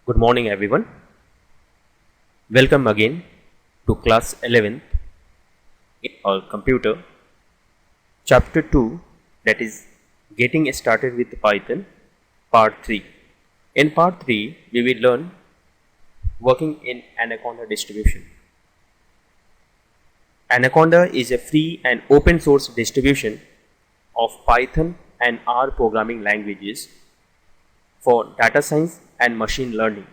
Good morning, everyone. Welcome again to class 11th in our computer, chapter 2, that is Getting Started with Python, part 3. In part 3, we will learn working in Anaconda distribution. Anaconda is a free and open source distribution of Python and R programming languages for data science and machine learning.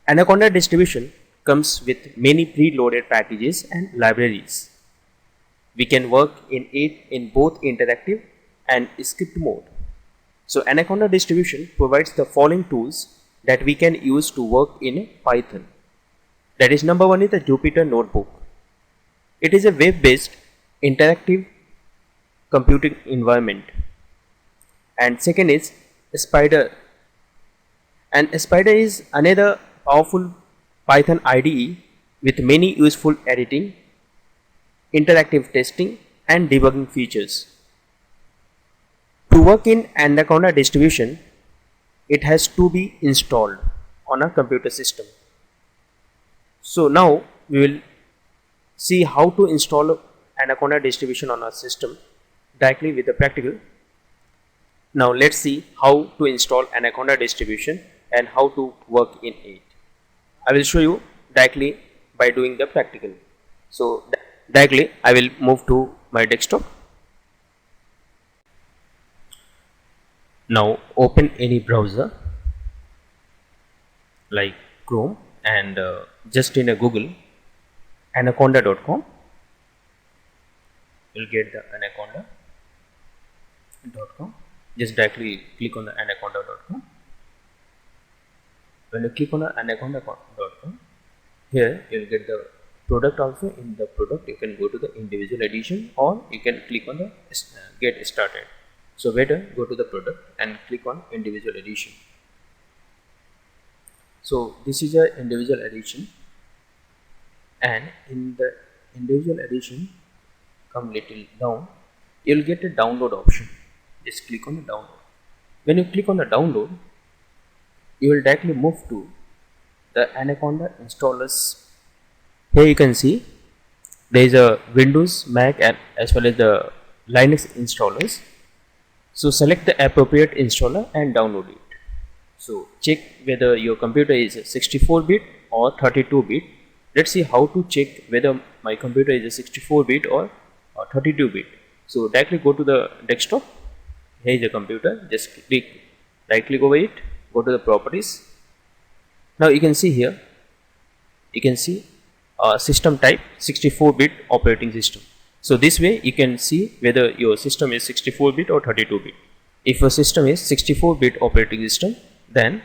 Anaconda distribution comes with many preloaded packages and libraries. We can work in it in both interactive and script mode. So Anaconda distribution provides the following tools that we can use to work in Python. That is, number one is the Jupyter Notebook. It is a web-based interactive computing environment. And second is Spider. And Spider is another powerful Python IDE with many useful editing, interactive testing and debugging features. To work in Anaconda distribution, it has to be installed on a computer system. So now we will see how to install Anaconda distribution on our system directly with the practical. Now let's see how to install Anaconda distribution and how to work in it. I will show you directly by doing the practical. So directly I will move to my desktop. Now open any browser like Chrome and just in a Google anaconda.com. You'll get the anaconda.com. Just directly click on the anaconda.com. When you click on the anaconda.com, here you will get the product also. In the product you can go to the individual edition or you can click on the get started. So better go to the product and click on individual edition. So this is a individual edition, and in the individual edition, come little down, you will get a download option. Just click on the download. When you click on the download, you will directly move to the Anaconda installers. Here you can see there is a Windows, Mac and as well as the Linux installers. So select the appropriate installer and download it. So check whether your computer is 64-bit or 32-bit. Let's see how to check whether my computer is a 64-bit or 32-bit. So directly go to the desktop. Here is the computer. Just right click over it. Go to the properties. Now you can see here. You can see system type 64-bit operating system. So this way you can see whether your system is 64-bit or 32-bit. If your system is 64-bit operating system, then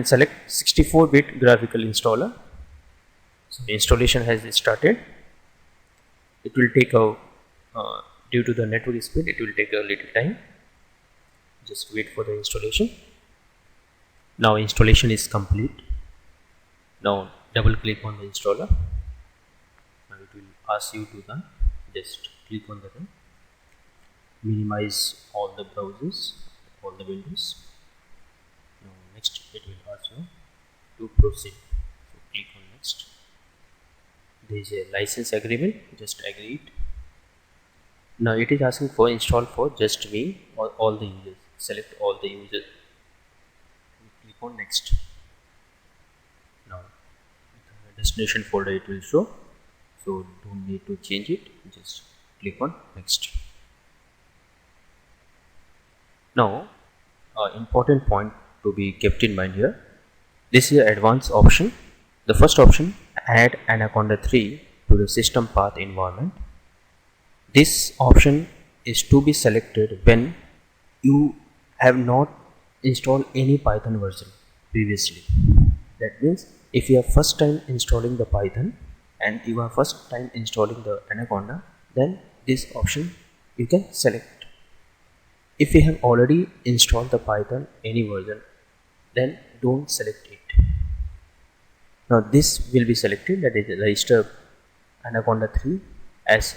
select 64-bit graphical installer. So the installation has started. It will take a due to the network speed, it will take a little time. Just wait for the installation. Now installation is complete. Now double click on the installer. Now it will ask you to run. Just click on the run. Minimize all the browsers, all the windows. Now next it will ask you to proceed. So click on next. There is a license agreement. Just agree it. Now it is asking for install for just me or all the users. Select all the users. Click on next. Now the destination folder it will show. So don't need to change it. Just click on next. Now important point to be kept in mind here. This is an advanced option. The first option, add Anaconda 3 to the system path environment. This option is to be selected when you have not installed any Python version previously. That means if you are first time installing the Python and you are first time installing the Anaconda, then this option you can select. If you have already installed the Python any version, then don't select it. Now this will be selected, that is register Anaconda 3 as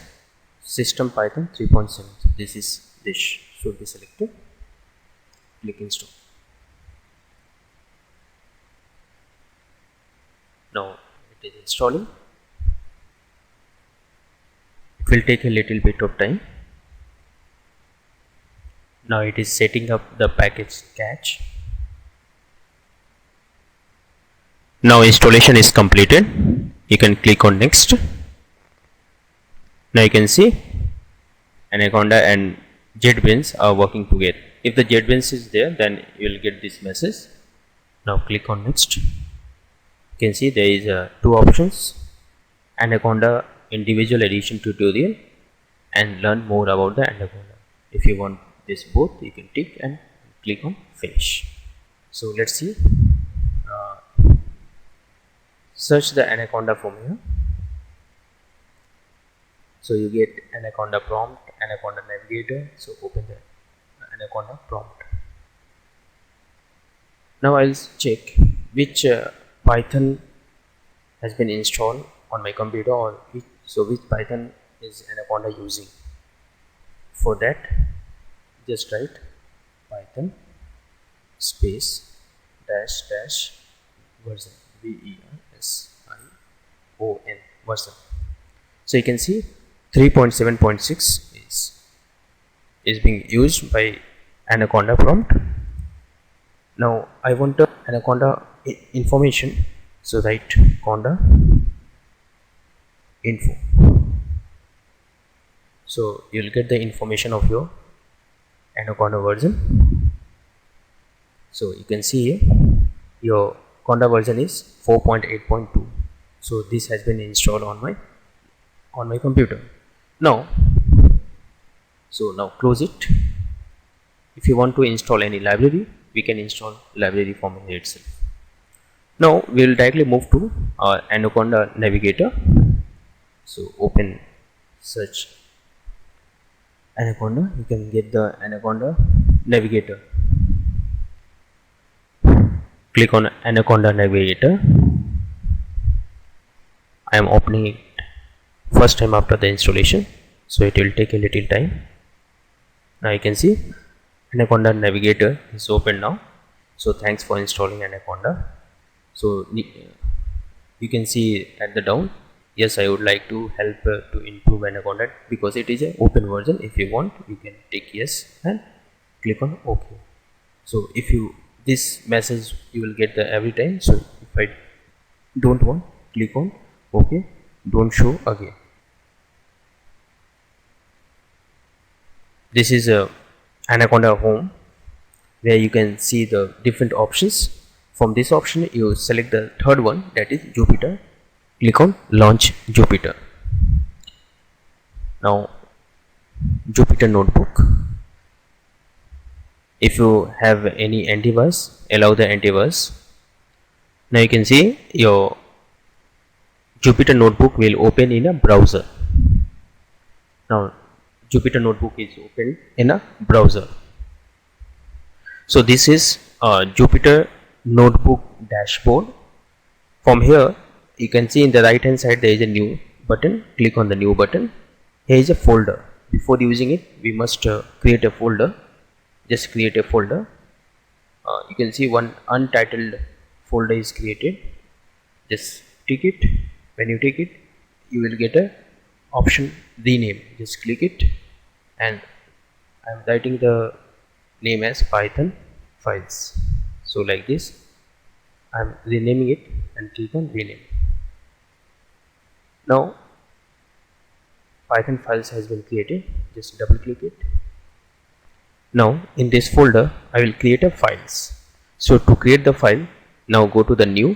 system Python 3.7. This should be selected. Click install. it is installing. It will take a little bit of time. Now it is setting up the package cache. Now installation is completed. You can click on next. Now you can see Anaconda and JetBrains are working together. If the JetBrains is there, then you will get this message. Now click on next. You can see there is two options: Anaconda individual edition tutorial and learn more about the Anaconda. If you want this both, you can tick and click on finish. So let's see. Search the Anaconda from here. So you get Anaconda prompt, Anaconda navigator. So open the Anaconda prompt. Now I'll check which Python has been installed on my computer, or which Python is Anaconda using. For that, just write Python space dash version, VERSION version. So you can see 3.7.6 is being used by Anaconda prompt. Now I want the Anaconda information, so write Conda info. So you'll get the information of your Anaconda version. So you can see here your Conda version is 4.8.2. so this has been installed on my computer. Now close it. If you want to install any library, we can install library from here itself. Now we will directly move to our Anaconda navigator. So open search Anaconda. You can get the Anaconda navigator. Click on Anaconda navigator. I am opening it first time after the installation, so it will take a little time. Now you can see Anaconda navigator is open now. So thanks for installing Anaconda. So you can see at the down, yes, I would like to help to improve Anaconda because it is an open version. If you want, you can take yes and click on OK. So if you this message you will get the every time. So if I don't want, click on OK, don't show again. This is a Anaconda home where you can see the different options. From this option you select the third one, that is Jupyter. Click on launch Jupyter. Now Jupyter notebook. If you have any antivirus, allow the antivirus. Now you can see your Jupyter notebook will open in a browser. Now Jupyter notebook is opened in a browser. So this is a Jupyter notebook dashboard. From here you can see in the right hand side there is a new button. Click on the new button. Here is a folder. Before using it, we must create a folder. Just create a folder. You can see one untitled folder is created. Just tick it. When you tick it, you will get a option rename. Just click it, and I am writing the name as Python files. So like this, I am renaming it and click on rename. Now Python files has been created. Just double click it. Now in this folder I will create a files. So to create the file, now go to the new,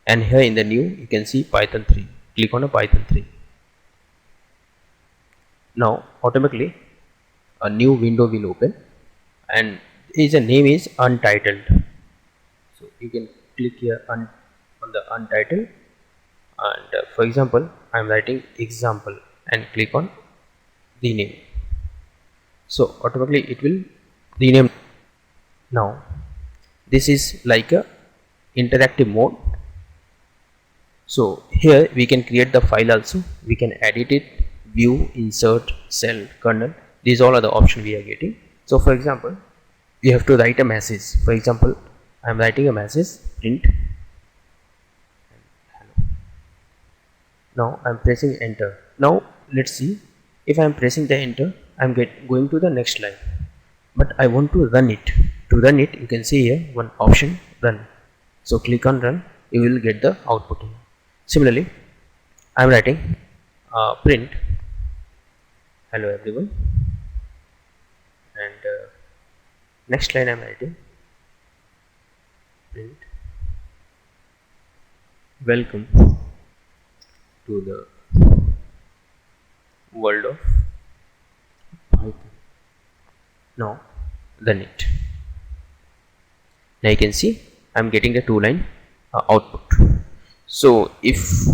and here in the new you can see Python 3. Click on a Python 3. Now automatically a new window will open, and its name is untitled. So you can click here on the untitled, and for example I am writing example and click on rename. So automatically it will rename. Now this is like a interactive mode. So here we can create the file also. We can edit it, view, insert, cell, kernel. These all are the options we are getting. So for example, you have to write a message. For example, I am writing a message print hello. Now I'm pressing enter. Now let's see, if I'm pressing the enter, I'm going to the next line, but I want to run it. To run it, you can see here one option, run. So click on run, you will get the output. Similarly, I'm writing print hello everyone, and next line I'm writing print welcome to the world of Python. Now run it. Now you can see I'm getting the two line output. So if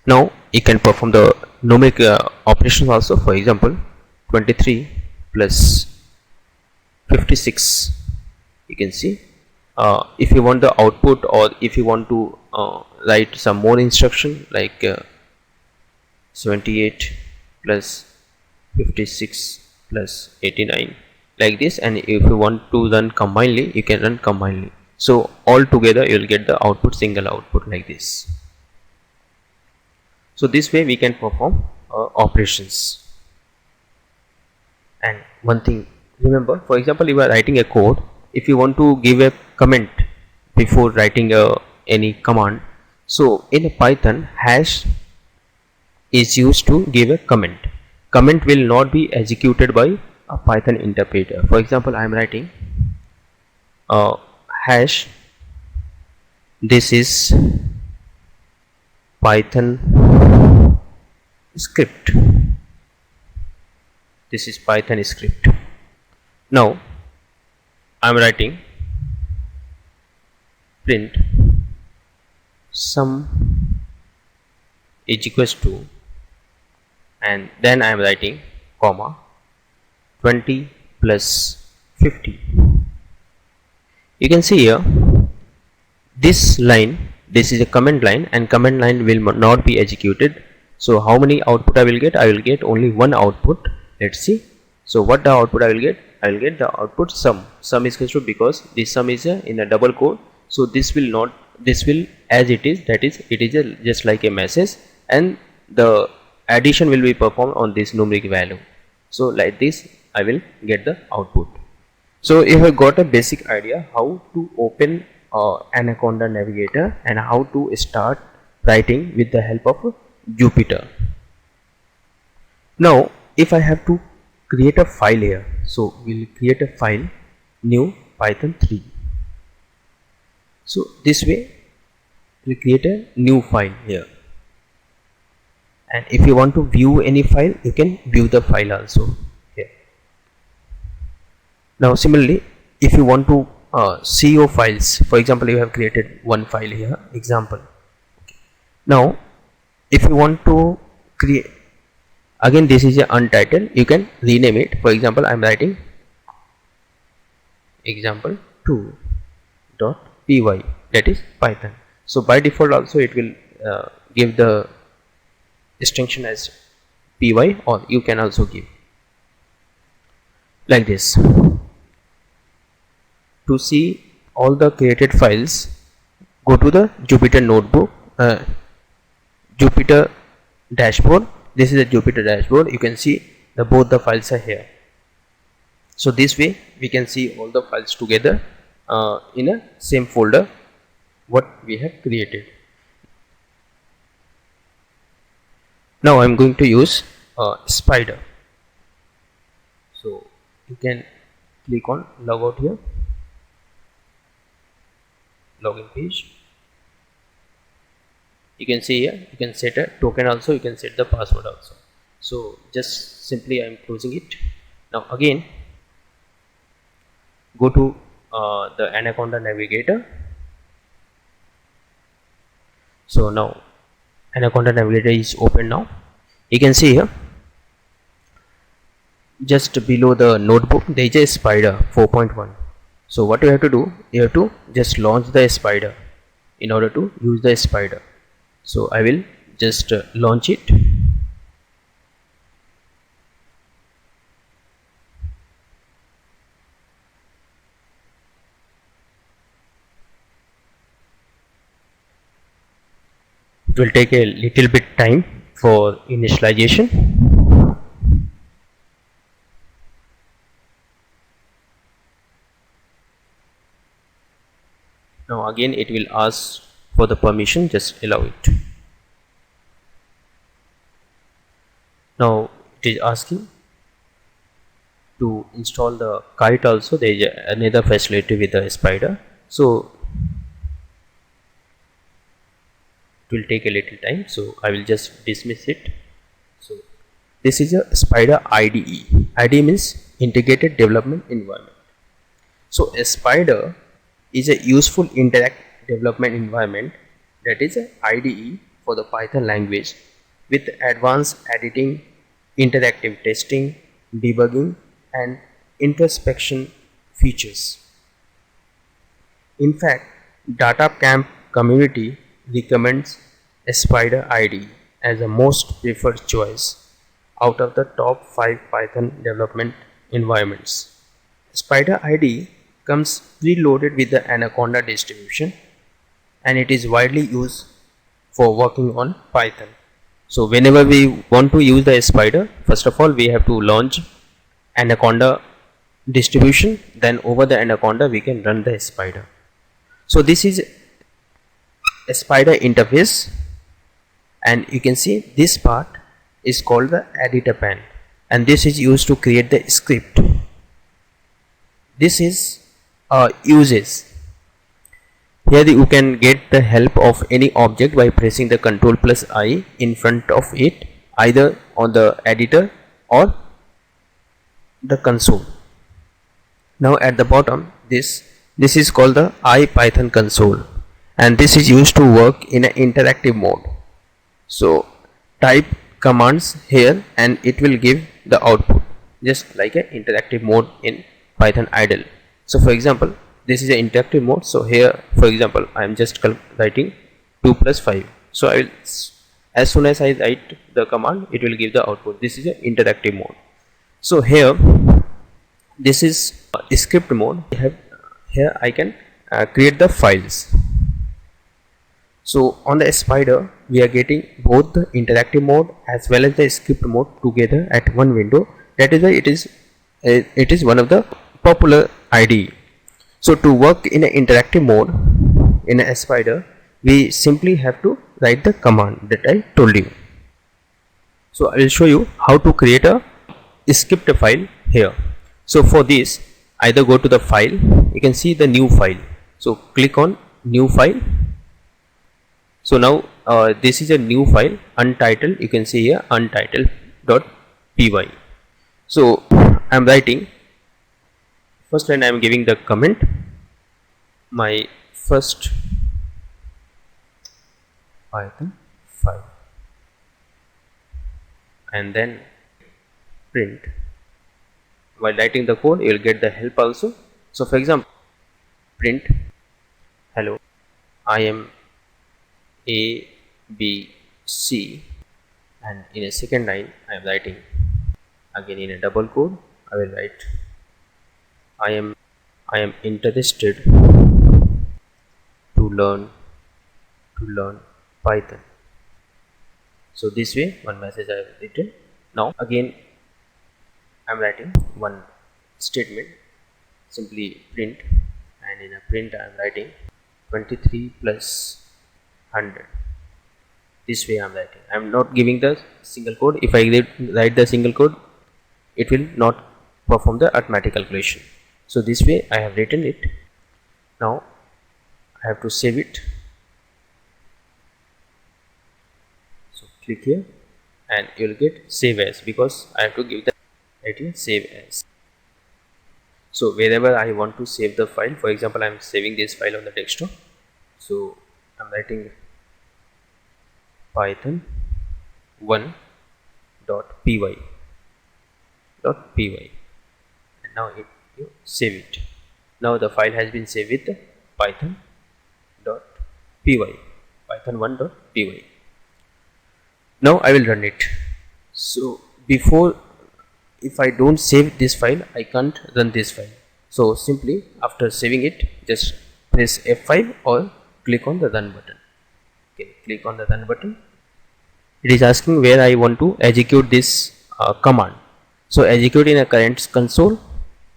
now you can perform the numeric operations also. For example, 23 plus 56, you can see if you want the output, or if you want to write some more instruction like 78 plus 56 plus 89, like this. And if you want to run combinedly, you can run combinedly. So all together you will get the output, single output, like this. So this way we can perform operations. And one thing, remember, for example, you are writing a code. If you want to give a comment before writing any command, so in a Python, hash is used to give a comment. Comment will not be executed by a Python interpreter. For example, I am writing hash, this is Python script, this is Python script. Now I am writing print sum is equals to, and then I am writing comma 20 plus 50. You can see here this line, this is a comment line, and comment line will not be executed. So how many output I will get? I will get only one output. Let's see. So what the output I will get? I will get the output sum. Sum is equal to, because this sum is in a double quote, so this will not, this will as it is, that is, it is just like a message, and the addition will be performed on this numeric value. So like this I will get the output. So you have got a basic idea how to open Anaconda Navigator and how to start writing with the help of Jupyter. Now if I have to create a file here, so we'll create a file, new Python 3. So this way we create a new file here, and if you want to view any file, you can view the file also here. Now similarly, if you want to see your files, for example, you have created one file here, example. Now if you want to create, again this is a untitled, you can rename it. For example, I am writing example2.py, that is Python. So by default also it will give the extension as py, or you can also give like this. To see all the created files, go to the Jupyter notebook, Jupyter dashboard. This is a Jupyter dashboard. You can see both the files are here. So this way we can see all the files together in a same folder what we have created. Now I am going to use Spider. So you can click on logout here, login page. You can see here, you can set a token also, you can set the password also. So just simply I am closing it. Now again go to the Anaconda Navigator. So now Anaconda Navigator is open. Now you can see here just below the notebook there is a Spider 4.1. So what you have to do, you have to just launch the Spider in order to use the Spider. So I will just launch it. It will take a little bit time for initialization. Now again it will ask for the permission, just allow it. Now it is asking to install the kite also. There is another facility with the Spyder, so it will take a little time, so I will just dismiss it. So this is a Spyder IDE. IDE means Integrated Development Environment. So a Spyder is a useful interactive development environment that is a IDE for the Python language with advanced editing, interactive testing, debugging and introspection features. In fact, DataCamp community recommends a Spyder IDE as the most preferred choice out of the top 5 Python development environments. Spyder IDE comes preloaded with the Anaconda distribution and it is widely used for working on Python. So whenever we want to use the Spyder, first of all we have to launch Anaconda distribution, then over the Anaconda we can run the Spyder. So this is a Spyder interface, and you can see this part is called the editor pane, and this is used to create the script. This is uses. Here you can get the help of any object by pressing the Ctrl+I in front of it, either on the editor or the console. Now at the bottom this is called the IPython console, and this is used to work in an interactive mode. So type commands here and it will give the output just like an interactive mode in Python idle. So for example, this is an interactive mode. So here for example I am just writing 2 plus 5. So I will, as soon as I write the command, it will give the output. This is an interactive mode. So here this is a script mode. Here I can create the files. So on the Spyder we are getting both the interactive mode as well as the script mode together at one window. That is why it is one of the popular IDE. So to work in an interactive mode in a Spyder, we simply have to write the command that I told you. So I will show you how to create a script file here. So for this, either go to the file, you can see the new file. So click on new file. So now this is a new file, untitled. You can see here untitled.py. So I am writing. First line I am giving the comment, my first Python file, and then print. While writing the code you will get the help also. So for example, print hello, I am A B C, and in a second line I am writing again in a double quote, I will write I am interested to learn Python. So this way one message I have written. Now again I am writing one statement, simply print, and in a print I am writing 23 plus 100. This way I am writing. I am not giving the single code. If I write the single code, it will not perform the arithmetic calculation. So this way I have written it. Now I have to save it. So click here and you will get save as, because I have to give the idea save as. So wherever I want to save the file, for example I am saving this file on the desktop. So I am writing python 1.py and now you save it. Now the file has been saved with python.py, python1.py. Now I will run it. So before, if I don't save this file, I can't run this file. So simply after saving it, just press F5 or click on the run button. Okay, click on the run button. It is asking where I want to execute this command. So execute in a current console,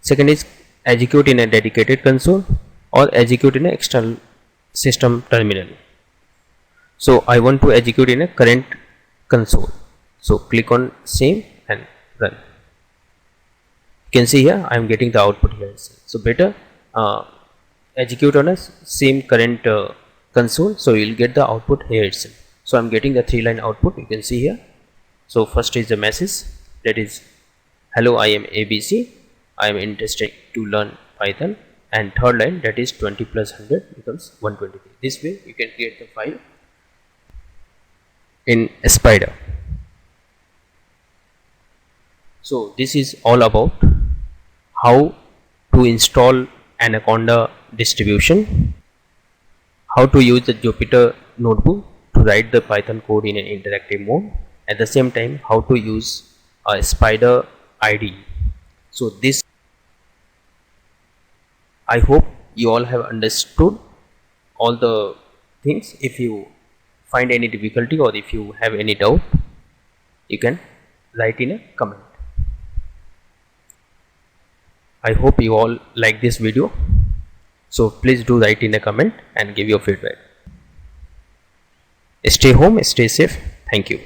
second is execute in a dedicated console, or execute in an external system terminal. So I want to execute in a current console, so click on same and run. You can see here I am getting the output here. So better execute on a same current console, so you will get the output here itself. So I am getting the 3-line output, you can see here. So first is the message, that is hello, I am ABC, I am interested to learn Python, and third line, that is 20 plus 100 becomes 123. This way you can create the file in Spyder. So this is all about how to install Anaconda distribution, how to use the Jupyter notebook to write the Python code in an interactive mode, at the same time how to use a Spyder IDE. So this, I hope you all have understood all the things. If you find any difficulty or if you have any doubt, you can write in a comment. I hope you all like this video, so please do write in a comment and give your feedback. Stay home, stay safe. Thank you.